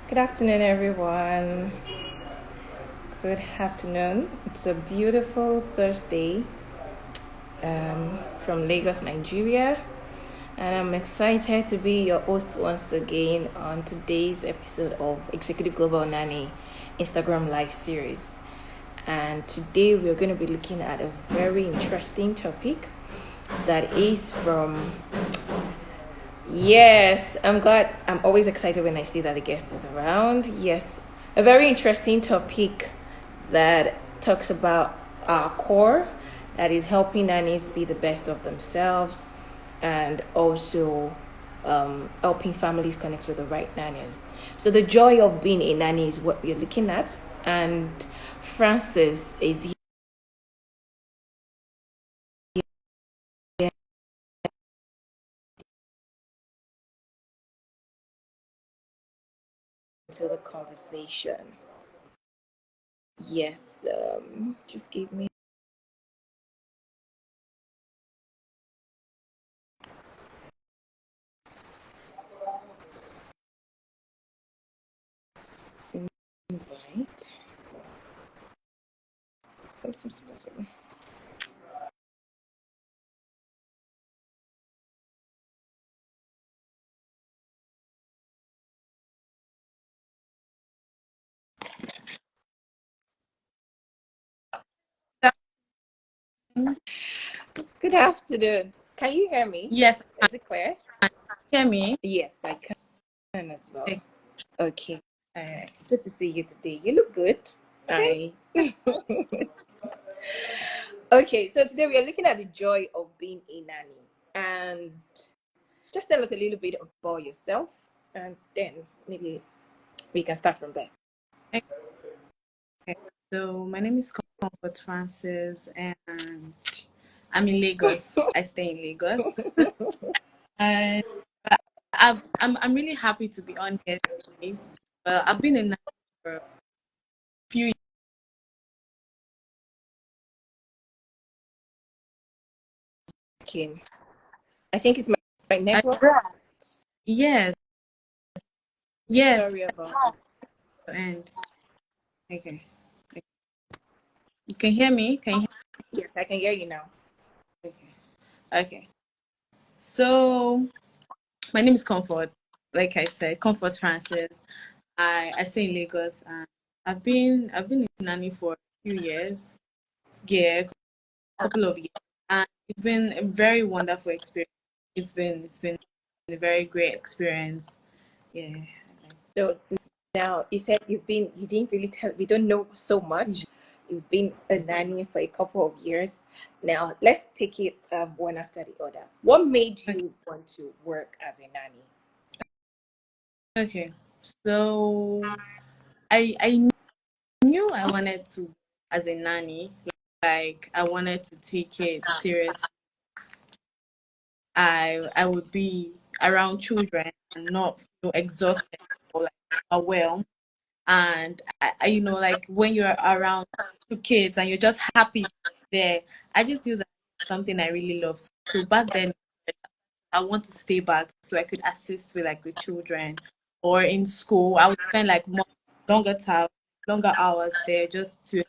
Good afternoon, everyone. Good afternoon. It's a beautiful Thursday from Lagos, Nigeria. And I'm excited to be your host once again on today's episode of Executive Global Nanny Instagram Live series. And today we're going to be looking at a very interesting topic that is from Yes, I'm glad. I'm always excited when I see that the guest is around. Yes, a very interesting topic that talks about our core, that is helping nannies be the best of themselves, and also helping families connect with the right nannies. So the joy of being a nanny is what we're looking at, and Francis is here to the conversation. Yes, just give me an invite. Good afternoon. Can you hear me? Yes, I Is it clear? can. Hear me? Yes, I can as well. Okay. Okay. All right. Good to see you today. You look good. Thank I Okay, so today we are looking at the joy of being a nanny. And just tell us a little bit about yourself and then maybe we can start from there. you. Okay. So my name is Comfort Francis, and I'm in Lagos. I stay in Lagos, and I'm really happy to be on here today. I've been in Nigeria for a few Okay. I think it's my years. network. Yes, yes, Sorry about and okay. You can hear me? Can you hear Yes, I can hear you now. me? Okay. Okay. So my name is Comfort. Like I said, Comfort Francis. I stay in Lagos, and I've been in nanny for a few years, yeah, a couple of years, and it's been a very wonderful experience. It's been a very great experience. Yeah. So now you said you didn't really tell, we don't know so much. You've been a nanny for a couple of years. Now let's take it one after the other. What made Okay. you want to work as a nanny? Okay. So I knew I wanted to as a nanny, like I wanted to take it serious. I would be around children and not feel exhausted or like overwhelmed. And like when you're around two kids and you're just happy there, I just feel that something I really love. So back then, I want to stay back so I could assist with like the children, or in school I would spend like more longer time longer hours there just to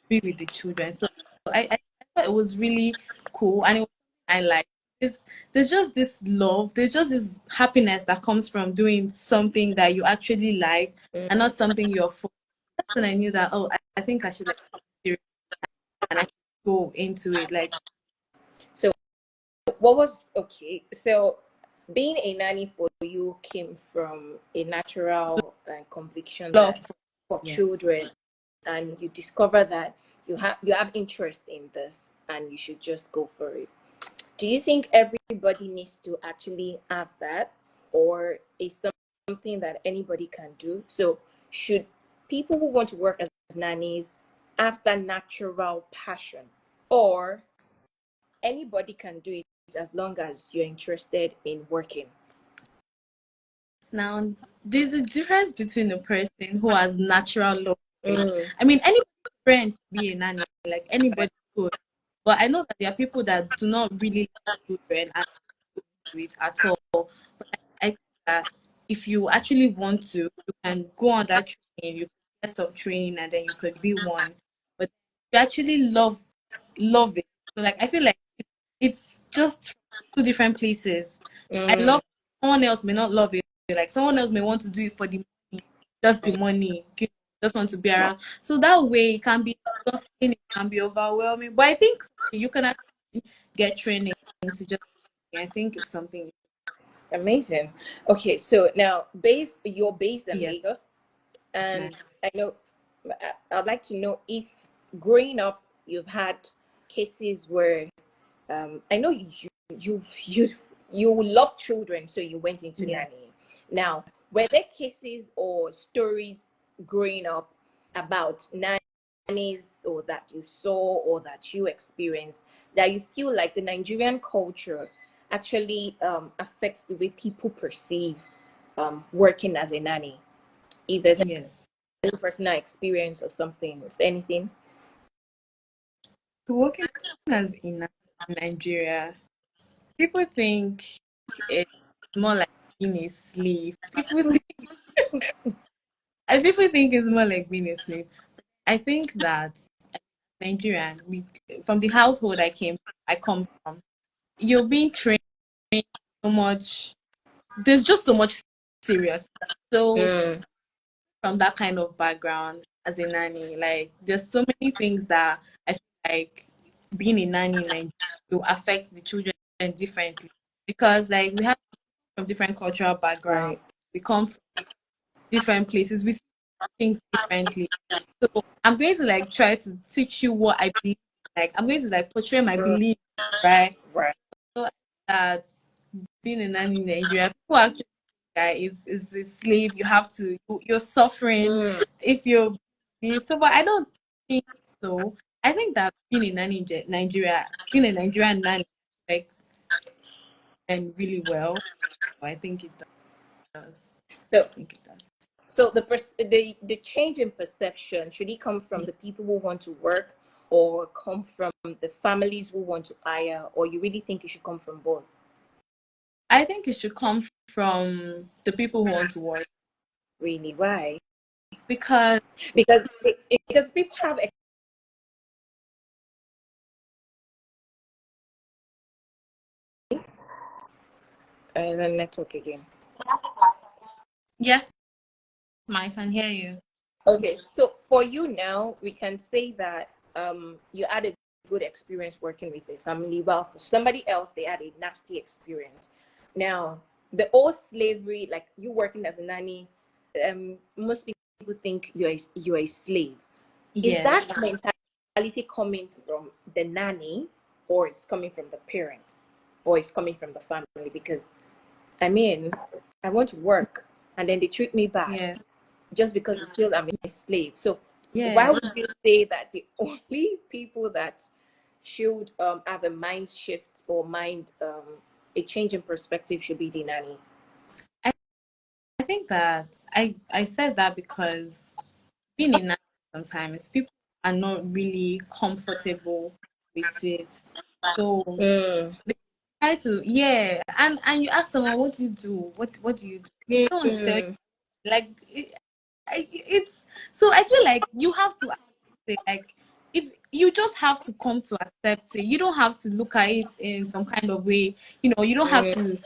be with the children. So I thought it was really cool, and it was I like it's there's just this love, there's just this happiness that comes from doing something that you actually like and Mm. not something you're for. That's when I knew that, oh, I think I should like serious and I should go into it like So what was okay? So being a nanny for you came from a natural conviction love that for, for yes. children, and you discover that you have interest in this, and you should just go for it. Do you think everybody needs to actually have that, or is something that anybody can do? So, should people who want to work as nannies have that natural passion, or anybody can do it as long as you're interested in working? Now there's a difference between a person who has natural love for it. Mm. I mean, anybody can be a nanny, like anybody could. But I know that there are people that do not really like children and do it at all. But I think that if you actually want to, you can go on that training, you can get some training, and then you could be one. But you actually love it. So like I feel like it's just two different places. I Mm, love someone else may not love it. Like someone else may want to do it for the money, just the money, just want to be around. So that way it can be exhausting, it can be overwhelming. But I think you can actually get training to just. I think it's something. amazing. Okay, so now you're based in Yes, Lagos, man. and I know I'd like to know if growing up you've had cases where I know you you love children, so you went into Yeah. nanny. Now, were there cases or stories growing up about nannies or that you saw or that you experienced that you feel like the Nigerian culture actually affects the way people perceive working as a nanny? If there's Yes. any personal experience or something, is there anything? So working as in Nigeria, people think it's more like being a slave. People think it's more like being a slave. I think that Nigerian, from the household I come from, you're being trained so much. There's just so much serious. So Mm, from that kind of background as a nanny, like there's so many things that I feel like being a nanny in Nigeria will affect the children differently because like we have from different cultural backgrounds, right. we come from different places, we see things differently. So I'm going to like try to teach you what I believe. Like I'm going to like portray my Mm, belief, right? right. So that being a nanny in Nigeria, people actually is a slave. You have to you're suffering Mm, if you're so. But I don't think so. I think that being a nanny in Nigeria, being a Nigerian nanny affects and really well. I think it does. so I think it does. so the change in perception, should it come from Yeah. the people who want to work or come from the families who want to hire, or you really think it should come from both? I think it should come from the people who want to work Really, why? because Because because people have the network again. yes, I can hear you. Okay, so for you now, we can say that you had a good experience working with a family. Well, for somebody else, they had a nasty experience. Now, the old slavery, like you working as a nanny, most people think you're a slave. Is Yes. that mentality coming from the nanny, or it's coming from the parent, or it's coming from the family? Because I mean, I want to work, and then they treat me bad Yeah. just because you feel I'm a slave. So why Yeah. would you say that the only people that should have a mind shift or mind a change in perspective should be the nanny? I, I think that I said that because being in nanny sometimes people are not really comfortable with it. So Mm. they try to and you ask someone what do you do? What do you do? They don't want to tell you Mm. like it's so I feel like you have to say like if you just have to come to accept it. You don't have to look at it in some kind of way. You don't have Mm.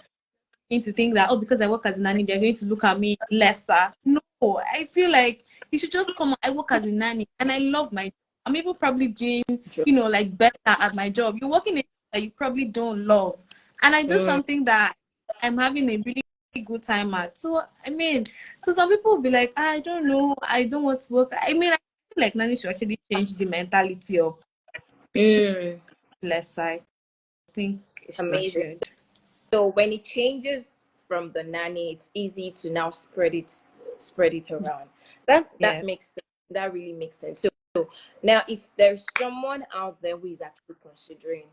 to think that because I work as a nanny, they're going to look at me lesser. No, I feel like you should just come. I work as a nanny, and I love my. I'm even probably doing, like better at my job. You're working a job that you probably don't love, and I do Mm. something that I'm having a really good time at. So I mean, so some people will be like, I don't know, I don't want to work. I mean, I feel like nanny should actually change the mentality of Mm. lesser. I think they Amazing. should. So when it changes from the nanny, it's easy to now spread it around. That Yeah. makes sense. That really makes sense. So now, if there's someone out there who is actually considering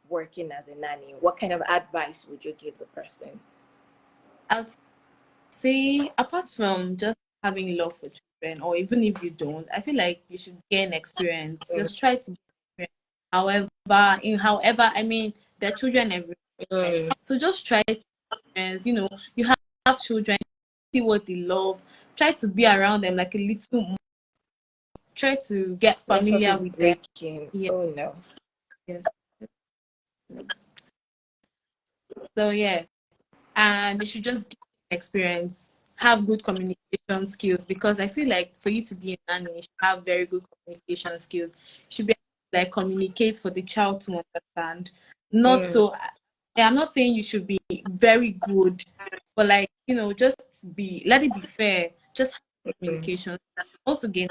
working as a nanny, what kind of advice would you give the person? I'll say apart from just having love for children, or even if you don't, I feel like you should gain experience. Mm. Just try to gain experience. However, I mean, there are children everywhere. Mm. So just try to experience. You have children. see what they love, try to be around them like a little more, try to get Network familiar is with them. breaking. Yeah, Oh no. yes. So yeah, and they should just get experience, have good communication skills, because I feel like for you to be a nanny, you should have very good communication skills. You should be able to like communicate for the child to understand. Not Mm, so I'm not saying you should be very good, but like, just let it be fair. Just have mm. communication. Also gain,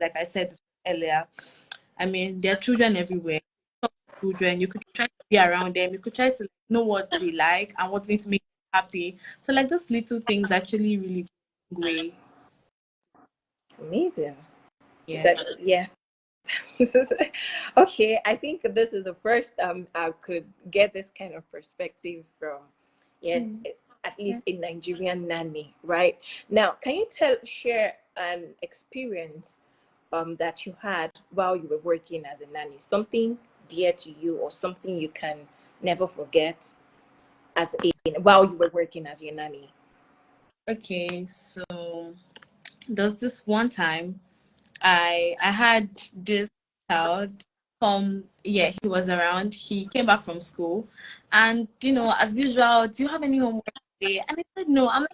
like I said earlier, I mean, there are children everywhere. Children, you could try to be around them. You could try to know what they like and what's going to make them happy. So like those little things actually really go a long way. Amazing. Yeah. That yeah. Okay, I think this is the first I could get this kind of perspective from, yes, Mm. at least a Nigerian nanny, right? Now, can you share an experience that you had while you were working as a nanny, something dear to you or something you can never forget as a while you were working as a nanny? Okay, so there's this one time I had this child come, yeah, he was around. He came back from school, and as usual, do you have any homework today? And he said no. I'm like,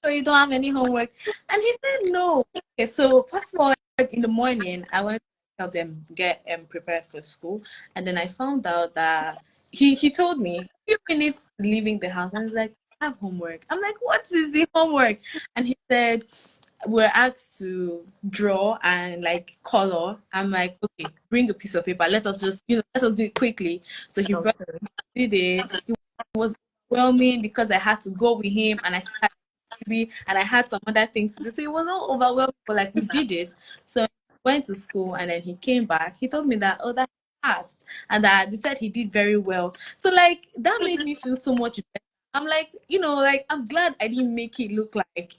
so you don't have any homework? And he said no. Okay, so fast forward in the morning, I went to help them get prepared for school, and then I found out that he told me a few minutes leaving the house, and he's like, I have homework. I'm like, what is the homework? And he said, we're asked to draw and like color. I'm like, okay, bring a piece of paper. Let us just, let us do it quickly. So he brought, Okay. did it. It was overwhelming because I had to go with him, and I still had a baby, and I had some other things to do. So it was not overwhelming, but like we did it. So he went to school, and then he came back. He told me that, oh, that he passed, and that they said he did very well. So like that made me feel so much better. I'm like, like I'm glad I didn't make it look like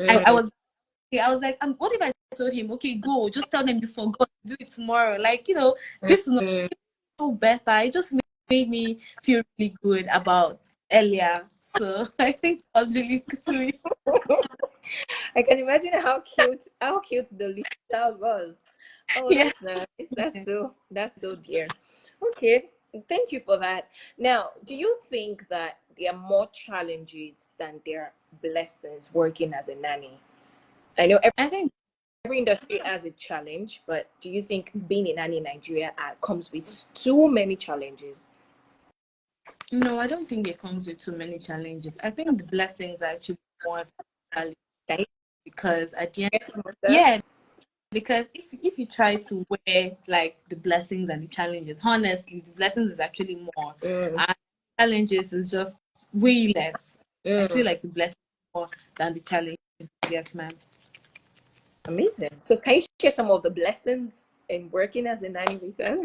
I Mm, was. I was like, what if I told him, okay, go, just tell them you forgot, do it tomorrow. Like, this will not mm. feel better. It just made me feel really good about earlier. So I think that was really sweet. I can imagine how cute the little child was. Oh, Yeah. that's nice. That's so dear. Okay, thank you for that. Now, do you think that there are more challenges than there are blessings working as a nanny? I know I think, every industry has a challenge, but do you think being a nanny in Nigeria comes with too many challenges? no, I don't think it comes with too many challenges. I think the blessings are actually more challenging, Can you because at the end, get some of that? yeah, because if you try to weigh like the blessings and the challenges, honestly, the blessings is actually more, Mm, and challenges is just way less. I feel mm, like the blessings more than the challenges. Yes, ma'am. amazing. So, can you share some of the blessings in working as a nanny with us?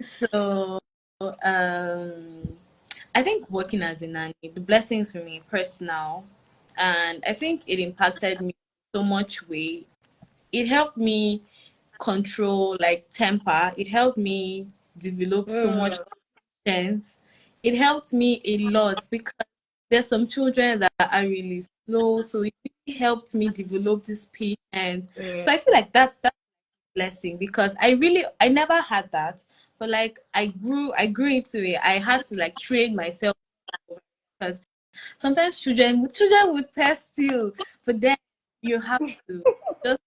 So, I think working as a nanny, the blessings for me personal, and I think it impacted me so much way. It helped me control like temper. It helped me develop so much Mm, sense. It helped me a lot because there's some children that are really slow. So it really helped me develop this patience. mm, So I feel like that's a blessing, because I never had that. But like I grew into it. I had to like train myself, because sometimes children would test you, but then you have to just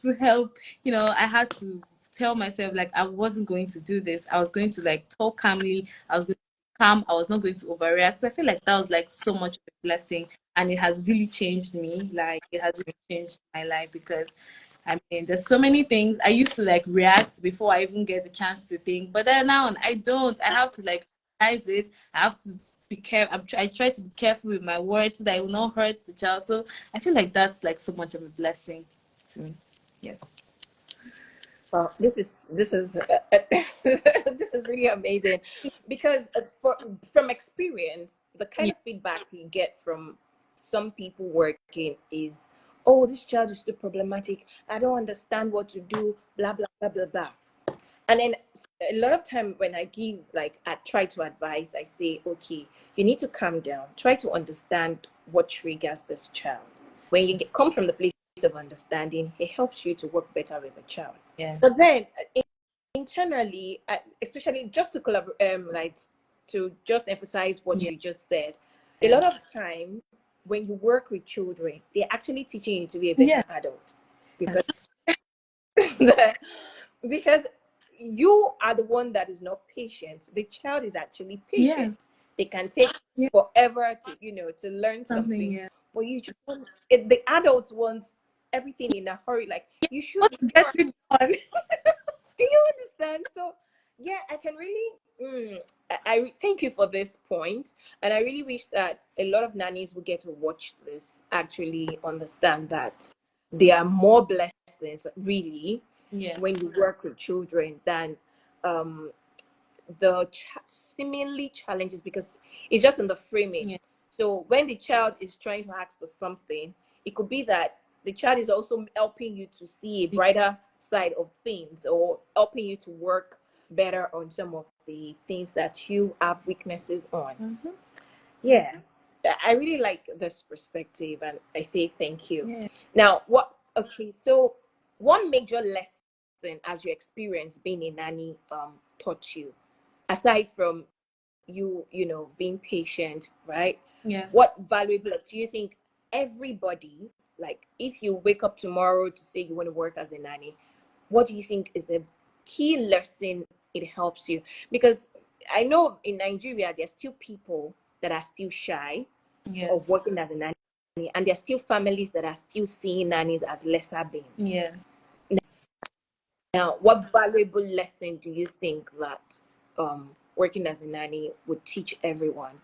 to help. I had to tell myself like I wasn't going to do this. I was going to like talk calmly. I was going to be calm. I was not going to overreact. So I feel like that was like so much of a blessing, and it has really changed me. Like it has really changed my life, because I mean, there's so many things I used to like react before I even get the chance to think, but then now I don't. I have to like analyze it. I have to be careful. I try to be careful with my words so that I will not hurt the child. So I feel like that's like so much of a blessing to me. Yes. well, this is this is really amazing because from experience, the kind Yeah. of feedback we get from some people working is, "Oh, this child is too problematic. I don't understand what to do." Blah blah blah blah blah. And then a lot of time when I give, like, I try to advise, I say, okay, you need to calm down, try to understand what triggers this child. When you come from the place of understanding, it helps you to work better with the child. Yeah. But then internally, especially just to collaborate, like, to just emphasize what you just said, a lot of time when you work with children, they're actually teaching you to be a better adult, because because you are the one that is not patient. The child is actually patient. They can take forever to, to learn something. But you just want the adults want everything in a hurry. Like, you should get it done. do you understand? So yeah, I can really I thank you for this point, and I really wish that a lot of nannies will get to watch this, actually understand that there are more blessings, really, when you work with children than the seemingly challenges, because it's just in the framing. So when the child is trying to ask for something, it could be that the child is also helping you to see a brighter side of things, or helping you to work better on some of the things that you have weaknesses on. Yeah, I really like this perspective, and I say thank you. Now, okay, so one major lesson as your experience being a nanny taught you, aside from being patient, right? What valuable do you think everybody, like, if you wake up tomorrow to say you want to work as a nanny, what do you think is the key lesson it helps you? Because I know in Nigeria there's still people that are still shy of working as a nanny, and there's still families that are still seeing nannies as lesser beings. Now, what valuable lesson do you think that working as a nanny would teach everyone?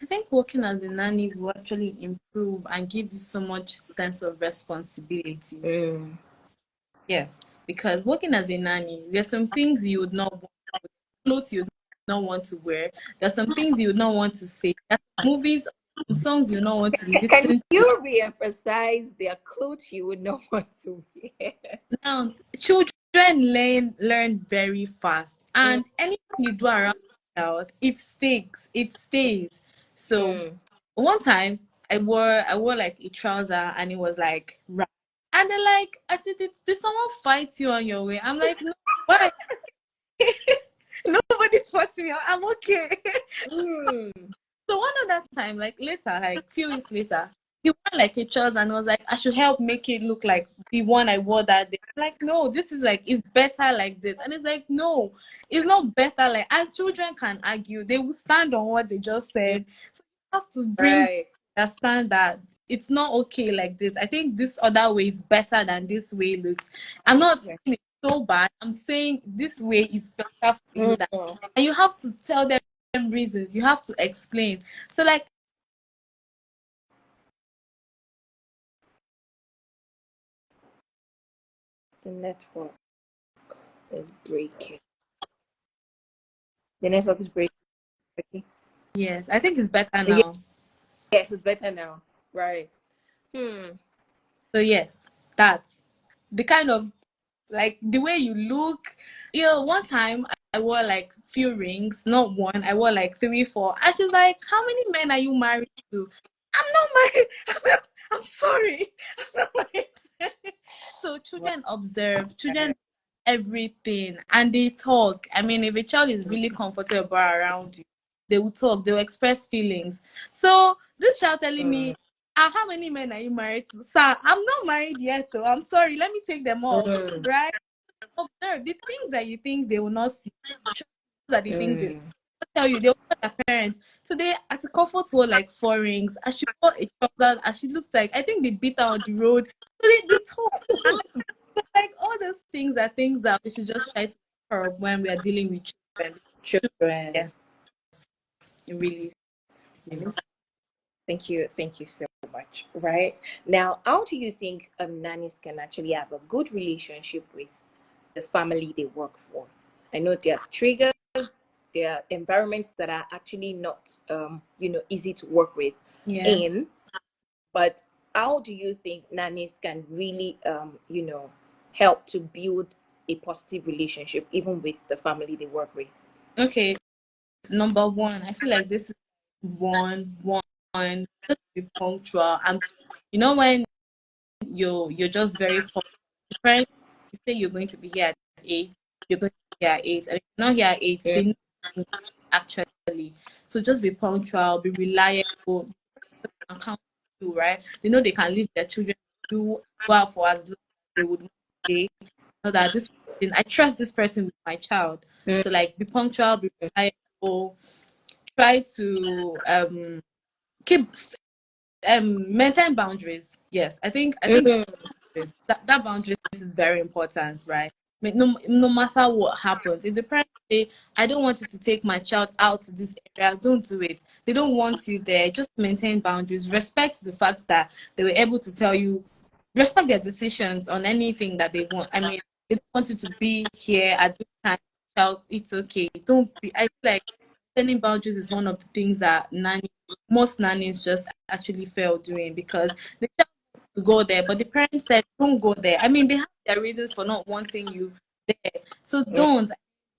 I think working as a nanny will actually improve and give you so much sense of responsibility. Yes, because working as a nanny, there's some things you would not want, clothes you would not want to wear. There's some things you would not want to say. There's movies, some songs you don't want to listen Can to. you re-emphasize their clothes you would not want to wear? Now, children learn very fast, and anything you do around the child, it sticks, it stays. So one time I wore like a trouser, and it was like right. And they're like, I said, did someone fight you on your way? I'm like, no, why? Nobody fought me. I'm okay. So one of that time, like later, like few weeks later, he wore like a trouser and was like, I should help make it look like the one I wore that day. I'm like, no, this is like, it's better like this. And it's like, no, it's not better. Like, and children can argue. They will stand on what they just said. So you have to understand that it's not okay like this. I think this other way is better than this way looks. I'm not saying it's so bad. I'm saying this way is better for you. And you have to tell them reasons. You have to explain. So like The network is breaking. The network is breaking. yes, I think it's better now. Yes, it's better now. Right. So yes, that's the kind of like the way you look. You know, one time I wore like few rings, not one. I wore like 3, 4. And she's like, "How many men are you married to?" I'm not married. I'm sorry. I'm not married. So children observe. Children everything, and they talk. I mean, if a child is really comfortable around you, they will talk. They will express feelings. So this child telling me, how many men are you married to? Sir, I'm not married yet, though. I'm sorry. Let me take them off. Right? Observe the things that you think they will not see. Those are the things they will tell you. They will tell their parents. Today, at the comfort wore like 4 rings. As she wore a trouser, as she looked like, I think they beat her on the road. So they talk. And like all those things are things that we should just try to curb when we are dealing with children. Yes, it really is. Thank you so much. Right now, how do you think nannies can actually have a good relationship with the family they work for? I know there are triggers, there are environments that are actually not easy to work with in, but how do you think nannies can really help to build a positive relationship even with the family they work with? Okay, number one, I feel like this is one, just be punctual. And when you're just very punctual, the parents, you say you're going to be here at 8, you're going to be here at 8, and if you're not here at 8, Yeah. they know actually. So just be punctual, be reliable, and count you, right? They know they can leave their children to do well for as long as they would want to stay. Know that this person, I trust this person with my child. Mm. So like be punctual, be reliable, try to keep maintain boundaries. Yes, I think Mm. that boundaries is very important, right? No matter what happens, if the parents say, I don't want you to take my child out to this area, don't do it. They don't want you there. Just maintain boundaries. Respect the fact that they were able to tell you, respect their decisions on anything that they want. I mean, they don't want you to be here at this time. Child, it's okay. Don't be. I feel like setting boundaries is one of the things that most nannies just actually fail doing, because the child wants to go there, but the parents said don't go there. I mean, they have their reasons for not wanting you there, so Yeah. don't.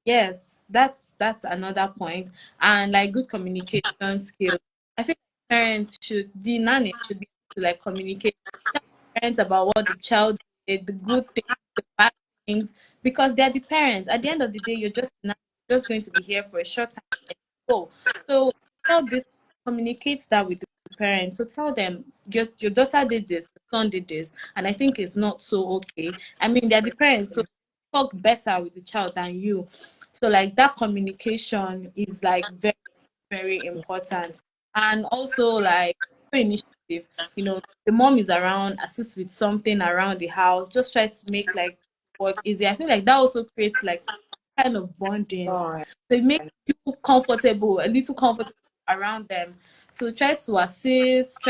Yes, that's another point. And like good communication skills, I think the nanny should be able to like communicate, tell the parents about what the child did, the good things, the bad things, because they're the parents. At the end of the day, you're just going to be here for a short time and go. So tell this, communicate that with the parents. So tell them your daughter did this, your son did this, and I think it's not so okay. I mean, they're the parents, so talk better with the child than you. So like that communication is like very, very important. And also like initiative, the mom is around, assist with something around the house, just try to make like work easy. I feel like that also creates like some kind of bonding. Oh, So it makes you comfortable, a little comfortable around them. So try to assist,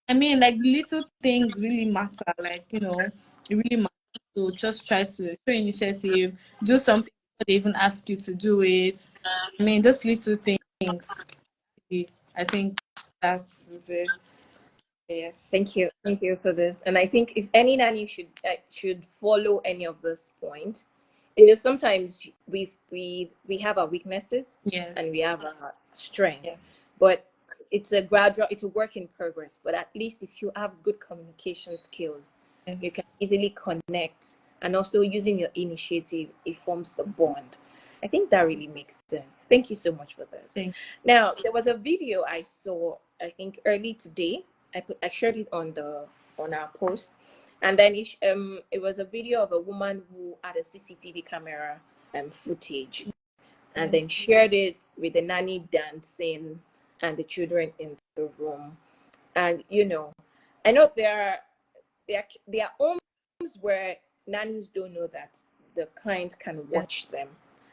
I mean, like little things really matter. Like, it really matters. So just try to show initiative, do something before they even ask you to do it. I mean, just little things. I think that's the yes. thank you for this. And I think if any nanny should follow any of this point, sometimes we have our weaknesses Yes. and we have our strengths, Yes. but it's a work in progress. But at least if you have good communication skills, you can Yes. easily connect, and also using your initiative, it forms the bond. I think that really makes sense. Thank you so much for this. Thank Now, there was a video I saw, I think early today. I shared it on our post, and then it was a video of a woman who had a CCTV camera footage, and then Yes. shared it with the nanny dancing and the children in the room. And I know there are homes where nannies don't know that the client can watch them,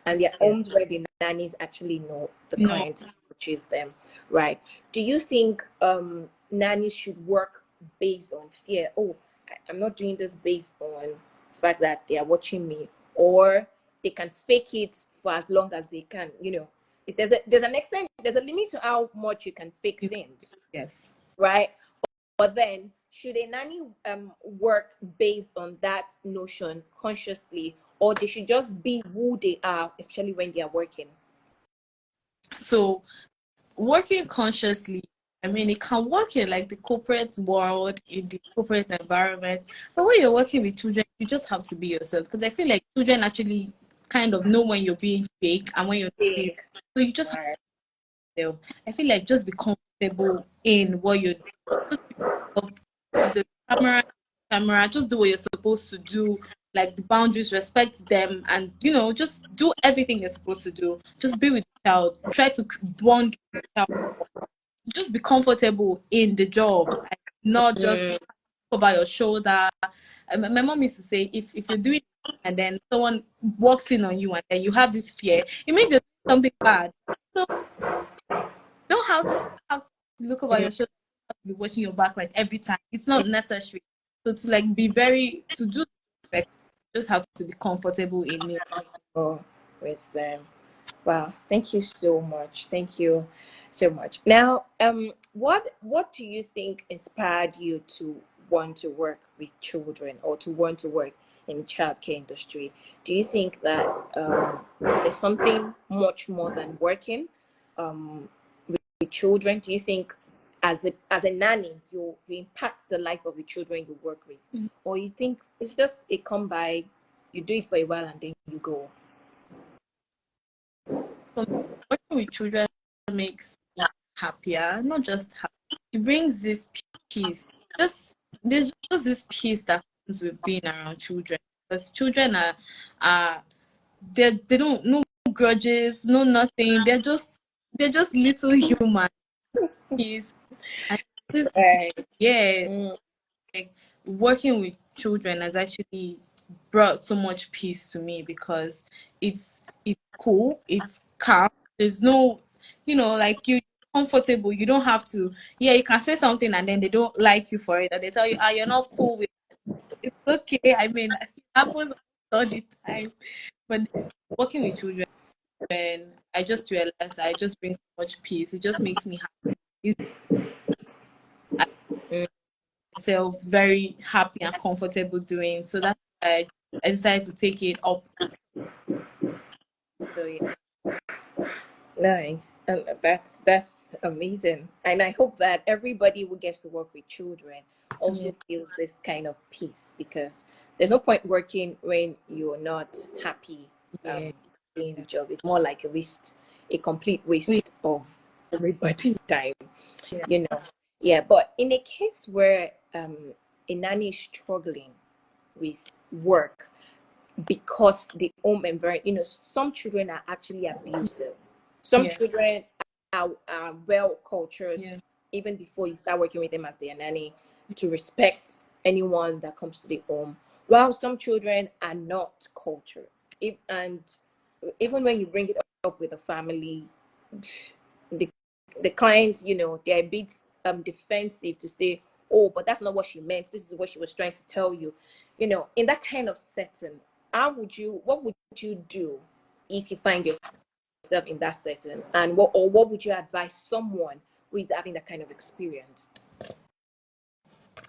and there Yes. are Yes. homes where the nannies actually know the No. client watches them, right? Do you think nannies should work based on fear? Oh, I'm not doing this based on the fact that they are watching me, or they can fake it for as long as they can. There's an extent, there's a limit to how much you can fake You, things, yes. right? But then, should a nanny work based on that notion consciously, or they should just be who they are, especially when they are working? So working consciously, I mean, it can work in like the corporate world, in the corporate environment. But when you're working with children, you just have to be yourself. Because I feel like children actually kind of know when you're being fake and when you're not being. Big, So you just have right? to be yourself. I feel like just be comfortable in what you're doing. Just be of the camera, just do what you're supposed to do. Like the boundaries, respect them, and just do everything you're supposed to do. Just be with the child. Try to bond with the child, just be comfortable in the job and not just Mm, over your shoulder. My mom used to say, if you're doing it and then someone walks in on you and then you have this fear, it means you're doing something bad. So don't have to look over mm. your shoulder, have to be watching your back like every time. It's not necessary. So to like be very to do perfect, you just have to be comfortable in it. Oh, with them. Wow, thank you so much. Thank you so much. Now, what do you think inspired you to want to work with children, or to want to work in childcare industry. Do you think that there's something much more than working with children? Do you think as a nanny you impact the life of the children you work with, or you think it's just a come by, you do it for a while and then you go? So working with children makes me happier, not just happy. It brings this peace. There's just this peace that comes with being around children. Because children are they don't no grudges, no nothing. They're just little human peace. And this yeah, like working with children has actually brought so much peace to me because it's cool, it's calm. There's no, like you comfortable. You don't have to. Yeah, you can say something and then they don't like you for it, and they tell you, you're not cool with. It's okay. I mean, it happens all the time. But working with children, I just realized that it just brings so much peace. It just makes me happy. I myself very happy and comfortable doing. So that's why I decided to take it up. So yeah. Nice. That's amazing. And I hope that everybody who gets to work with children also feels this kind of peace, because there's no point working when you're not happy Yeah. doing the job. It's more like a complete waste of everybody's time, Yeah. you know. Yeah, but in a case where a nanny is struggling with work because the home environment, some children are actually abusive. Some Yes. children are well cultured, Yeah. even before you start working with them as their nanny, to respect anyone that comes to the home. While some children are not cultured. And even when you bring it up with a family, the clients, they're a bit defensive to say, oh, but that's not what she meant. This is what she was trying to tell you. In that kind of setting, what would you do if you find yourself in that setting? And what would you advise someone who is having that kind of experience?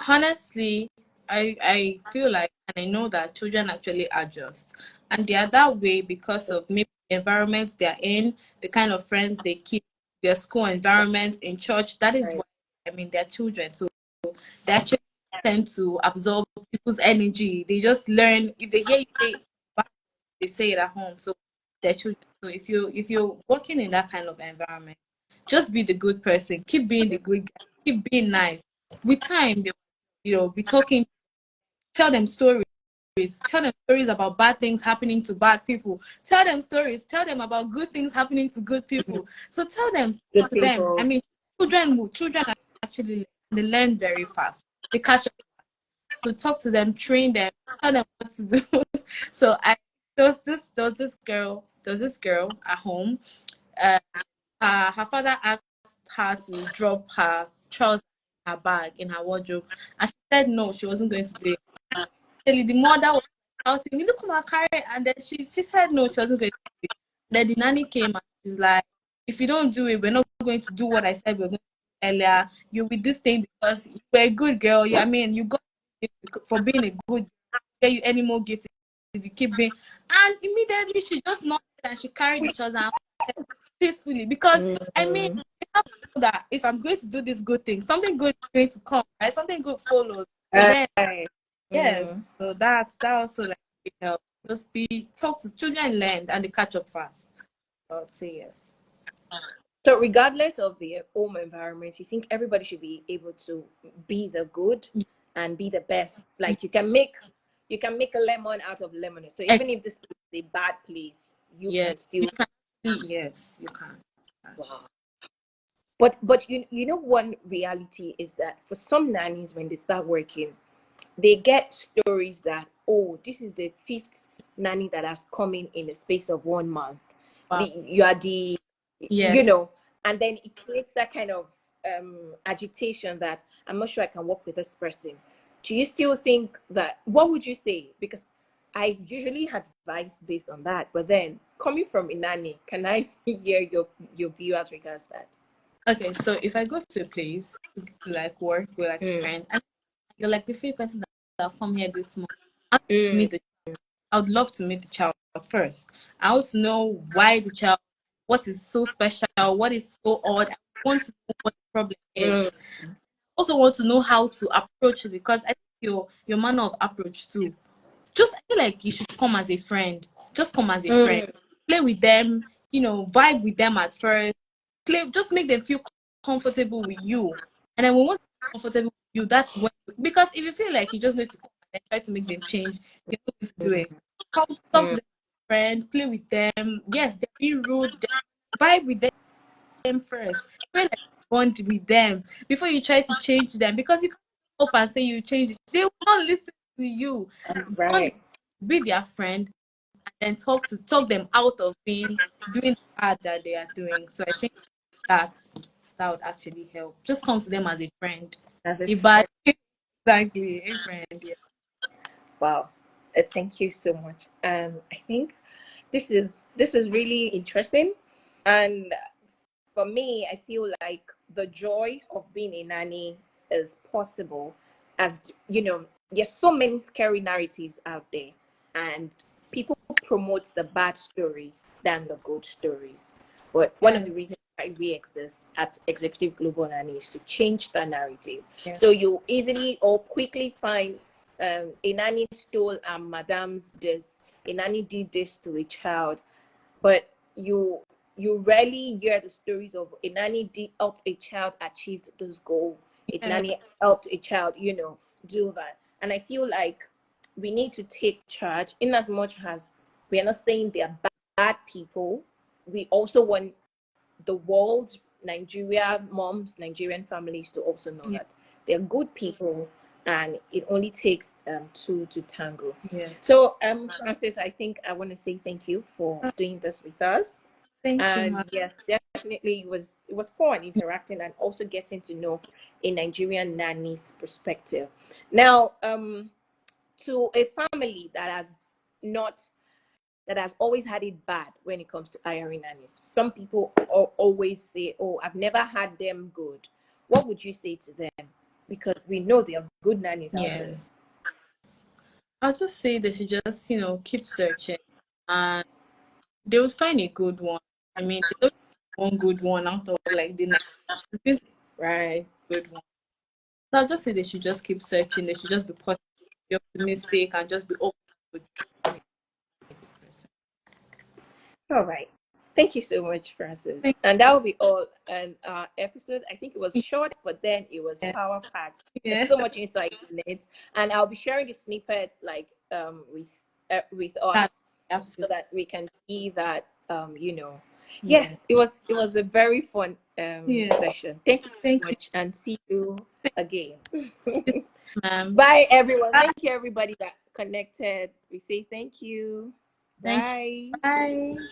Honestly, I feel like, and I know that children actually adjust, and they are that way because of maybe the environments they're in, the kind of friends they keep, their school environment, in church. That is Right. why, I mean, they're children, so they actually tend to absorb people's energy. They just learn. If they hear you say it, they say it at home. So they're children. So if you're working in that kind of environment, just be the good person. Keep being the good guy. Keep being nice. With time, they be talking. Tell them stories. Tell them stories about bad things happening to bad people. Tell them stories. Tell them about good things happening to good people. So tell them Good to them. I people. mean, children actually they learn very fast. They catch up. So talk to them, train them, tell them what to do. So there was this girl at home. Uh, her father asked her to drop her trousers in her bag in her wardrobe, and she said no, she wasn't going to do it. Actually, the mother was shouting, "You look, come carry it," and then she said no, she wasn't going to do it. Then the nanny came and she's like, "If you don't do it, we're not going to do what I said we're going to do earlier. You're with this thing because you're a good girl. Yeah, I mean, you got it for being a good. Get you any more gifts if you keep being." And immediately she just nodded and she carried the trouser and peacefully, because I mean, Mm, you have to know that if I'm going to do this good thing, something good is going to come, right? Something good follows. So then, right. yes, Mm. so that also like it helps. Just talk to children, learn, and they catch up fast. So I'd say yes. So regardless of the home environment, you think everybody should be able to be the good and be the best. Like you can make a lemon out of lemonade. So even Ex- if this is a bad place, you yes, can you still. can. Yes, you can. Wow. But one reality is that for some nannies, when they start working, they get stories that, oh, this is the fifth nanny that has come in the space of 1 month. Wow. You are the, Yeah. and then it creates that kind of agitation that I'm not sure I can work with this person. Do you still think that? What would you say? Because I usually advise based on that, but then coming from a nanny, can I hear your view as regards that? Okay, so if I go to a place to like work with like a Mm, friend, and you're like the free person that come here this month, I mm, meet the I would love to meet the child first. I also know why the child, what is so special, what is so odd. I want to know what the problem Mm, is. Also want to know how to approach it, because I think your manner of approach too. Just, I feel like you should come as a friend. Just come as a friend. mm, Play with them, vibe with them at first. Just make them feel comfortable with you. And then when once they're comfortable with you, that's when, because if you feel like you just need to come and try to make them change, you're not going to do it. Come talk to mm, them as a friend, play with them. Yes, they're being rude. Vibe with them first. Feel like bond with them before you try to change them, because you can't up and say you change it. They will not listen to you. Bond, right. be their friend, and talk them out of doing the bad that they are doing. So I think that that would actually help. Just come to them as a friend. As a A bad friend. exactly, a friend. Yeah. Wow. Thank you so much. I think this is really interesting, and for me, I feel like the joy of being a nanny is possible, as there's so many scary narratives out there, and people promote the bad stories than the good stories. But one of the Yes. reasons why we exist at Executive Global Nanny is to change the narrative. Yeah. So you easily or quickly find a nanny stole madam's this, a nanny did this to a child, but you rarely hear the stories of a nanny helped a child achieve this goal. A Yeah. nanny helped a child, do that. And I feel like we need to take charge, in as much as we are not saying they are bad people. We also want the world, Nigeria moms, Nigerian families to also know Yeah. that they're good people, and it only takes two to tango. Yes. So, Francis, I think I want to say thank you for doing this with us. Thank you, And ma. yes, definitely it was fun interacting and also getting to know a Nigerian nanny's perspective. Now, to a family not that has always had it bad when it comes to hiring nannies. Some people always say, "Oh, I've never had them good." What would you say to them? Because we know there are good nannies out there. Yes. I'll just say they should just, keep searching, and they will find a good one. I mean, they don't one good one out of like the 90. It's going to Right. be a good one. So I'll just say they should just keep searching. They should just be positive, be optimistic, and just be open to a good person. All right. Thank you so much, Francis. Thank And that will be all on our episode. I think it was short, but then it was you. power packed. There's Yeah. so much insight in it, and I'll be sharing the snippets like with That, us, so absolutely. that we can see that yeah, Yeah. it was a very fun Yeah. session. Thank you so Thank you. much, and see you again. Ma'am. Bye, everyone. Bye. Thank you, everybody that connected. We say thank you. Thank you. Bye. Bye.